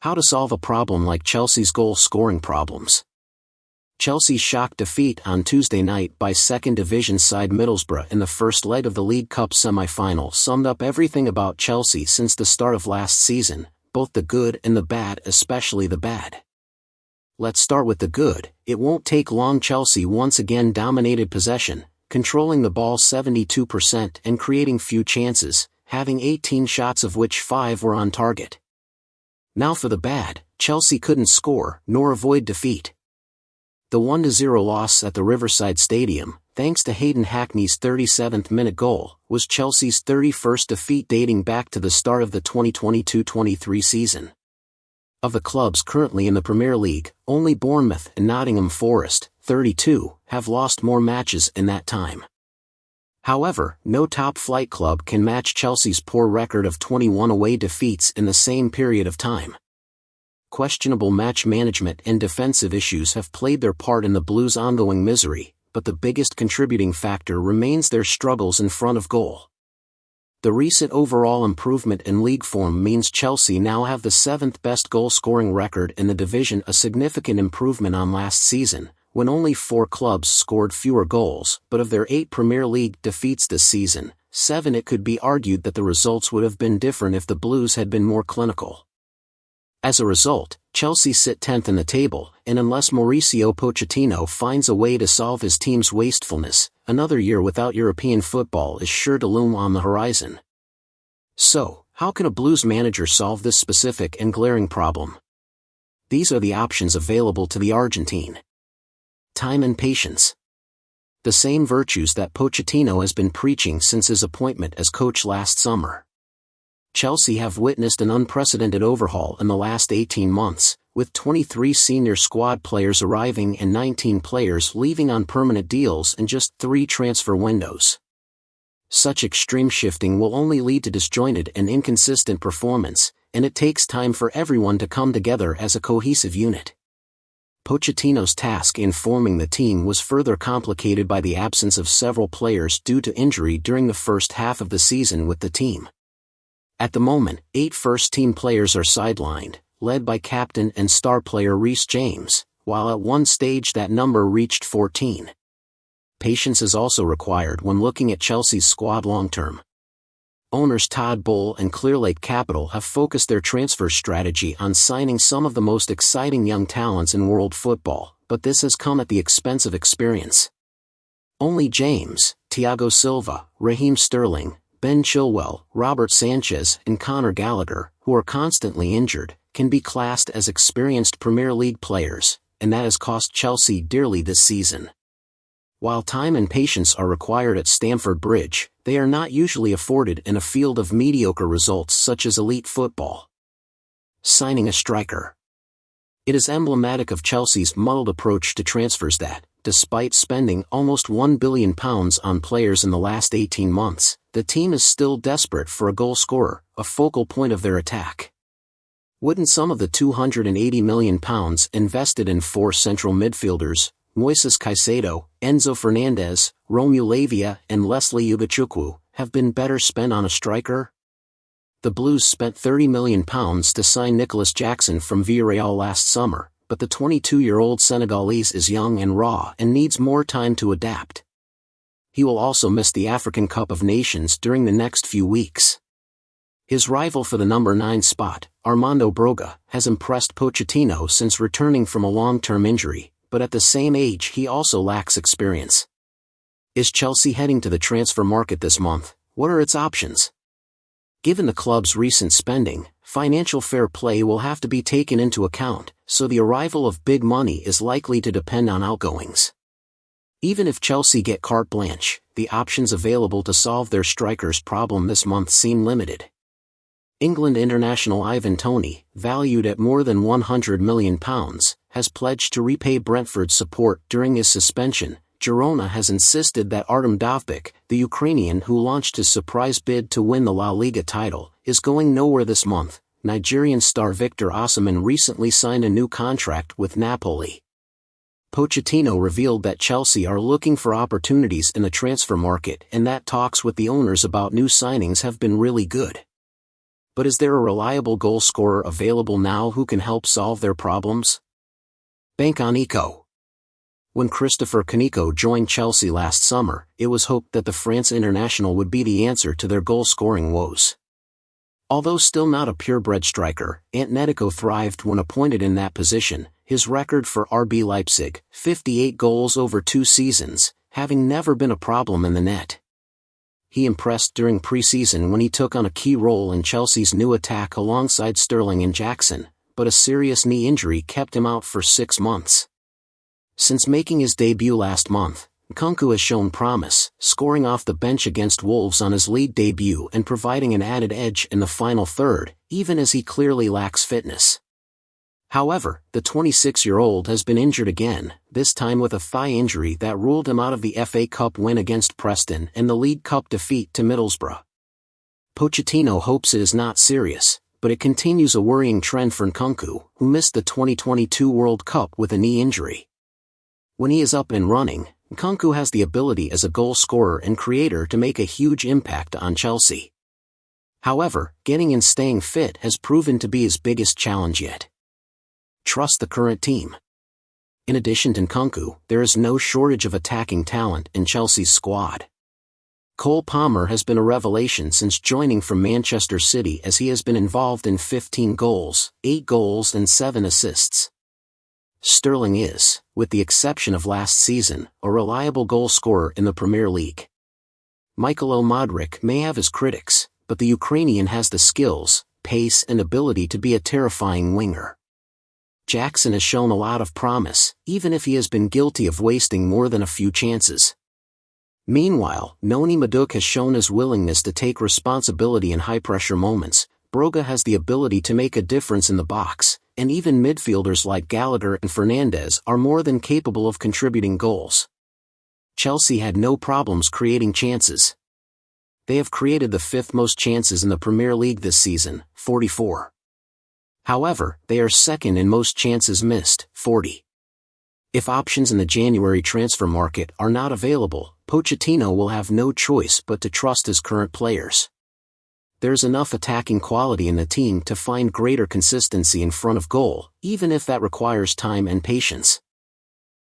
How to solve a problem like Chelsea's goal-scoring problems. Chelsea's shock defeat on Tuesday night by second division side Middlesbrough in the first leg of the League Cup semi-final summed up everything about Chelsea since the start of last season, both the good and the bad, especially the bad. Let's start with the good. It won't take long. Chelsea once again dominated possession, controlling the ball 72% and creating few chances, having 18 shots of which 5 were on target. Now for the bad, Chelsea couldn't score, nor avoid defeat. The 1-0 loss at the Riverside Stadium, thanks to Hayden Hackney's 37th-minute goal, was Chelsea's 31st defeat dating back to the start of the 2022-23 season. Of the clubs currently in the Premier League, only Bournemouth and Nottingham Forest, 32, have lost more matches in that time. However, no top-flight club can match Chelsea's poor record of 21 away defeats in the same period of time. Questionable match management and defensive issues have played their part in the Blues' ongoing misery, but the biggest contributing factor remains their struggles in front of goal. The recent overall improvement in league form means Chelsea now have the 7th best goal-scoring record in the division, a significant improvement on last season, when only 4 clubs scored fewer goals, but of their 8 Premier League defeats this season, 7. It could be argued that the results would have been different if the Blues had been more clinical. As a result, Chelsea sit 10th in the table, and unless Mauricio Pochettino finds a way to solve his team's wastefulness, another year without European football is sure to loom on the horizon. So, how can a Blues manager solve this specific and glaring problem? These are the options available to the Argentine. Time and patience. The same virtues that Pochettino has been preaching since his appointment as coach last summer. Chelsea have witnessed an unprecedented overhaul in the last 18 months, with 23 senior squad players arriving and 19 players leaving on permanent deals in just 3 transfer windows. Such extreme shifting will only lead to disjointed and inconsistent performance, and it takes time for everyone to come together as a cohesive unit. Pochettino's task in forming the team was further complicated by the absence of several players due to injury during the first half of the season with the team. At the moment, 8 first-team players are sidelined, led by captain and star player Reece James, while at one stage that number reached 14. Patience is also required when looking at Chelsea's squad long-term. Owners Todd Boehly and Clearlake Capital have focused their transfer strategy on signing some of the most exciting young talents in world football, but this has come at the expense of experience. Only James, Thiago Silva, Raheem Sterling, Ben Chilwell, Robert Sanchez and Conor Gallagher, who are constantly injured, can be classed as experienced Premier League players, and that has cost Chelsea dearly this season. While time and patience are required at Stamford Bridge, they are not usually afforded in a field of mediocre results such as elite football. Signing a striker. It is emblematic of Chelsea's muddled approach to transfers that, despite spending almost £1 billion on players in the last 18 months, the team is still desperate for a goal scorer, a focal point of their attack. Wouldn't some of the £280 million invested in 4 central midfielders, Moises Caicedo, Enzo Fernandez, Romeu Lavia and Leslie Ugochukwu, have been better spent on a striker? The Blues spent £30 million to sign Nicholas Jackson from Villarreal last summer, but the 22-year-old Senegalese is young and raw and needs more time to adapt. He will also miss the African Cup of Nations during the next few weeks. His rival for the number 9 spot, Armando Broga, has impressed Pochettino since returning from a long-term injury, but at the same age he also lacks experience. Is Chelsea heading to the transfer market this month? What are its options? Given the club's recent spending, financial fair play will have to be taken into account, so the arrival of big money is likely to depend on outgoings. Even if Chelsea get carte blanche, the options available to solve their striker's problem this month seem limited. England international Ivan Toney, valued at more than £100 million, has pledged to repay Brentford's support during his suspension. Girona has insisted that Artem Dovbyk, the Ukrainian who launched his surprise bid to win the La Liga title, is going nowhere this month. Nigerian star Victor Osimhen recently signed a new contract with Napoli. Pochettino revealed that Chelsea are looking for opportunities in the transfer market and that talks with the owners about new signings have been really good. But is there a reliable goal scorer available now who can help solve their problems? Bank on Nico. When Christopher Kaneko joined Chelsea last summer, it was hoped that the France international would be the answer to their goal-scoring woes. Although still not a purebred striker, Antnetico thrived when appointed in that position. His record for RB Leipzig, 58 goals over 2 seasons, having never been a problem in the net. He impressed during pre-season when he took on a key role in Chelsea's new attack alongside Sterling and Jackson, but a serious knee injury kept him out for 6 months. Since making his debut last month, Nkunku has shown promise, scoring off the bench against Wolves on his league debut and providing an added edge in the final third, even as he clearly lacks fitness. However, the 26-year-old has been injured again, this time with a thigh injury that ruled him out of the FA Cup win against Preston and the League Cup defeat to Middlesbrough. Pochettino hopes it is not serious, but it continues a worrying trend for Nkunku, who missed the 2022 World Cup with a knee injury. When he is up and running, Nkunku has the ability as a goal scorer and creator to make a huge impact on Chelsea. However, getting and staying fit has proven to be his biggest challenge yet. Trust the current team. In addition to Nkunku, there is no shortage of attacking talent in Chelsea's squad. Cole Palmer has been a revelation since joining from Manchester City, as he has been involved in 15 goals, 8 goals and 7 assists. Sterling is, with the exception of last season, a reliable goal scorer in the Premier League. Michael Modric may have his critics, but the Ukrainian has the skills, pace and ability to be a terrifying winger. Jackson has shown a lot of promise, even if he has been guilty of wasting more than a few chances. Meanwhile, Noni Madueke has shown his willingness to take responsibility in high-pressure moments. Broga has the ability to make a difference in the box, and even midfielders like Gallagher and Fernandes are more than capable of contributing goals. Chelsea had no problems creating chances. They have created the 5th most chances in the Premier League this season, 44. However, they are second in most chances missed, 40. If options in the January transfer market are not available, Pochettino will have no choice but to trust his current players. There's enough attacking quality in the team to find greater consistency in front of goal, even if that requires time and patience.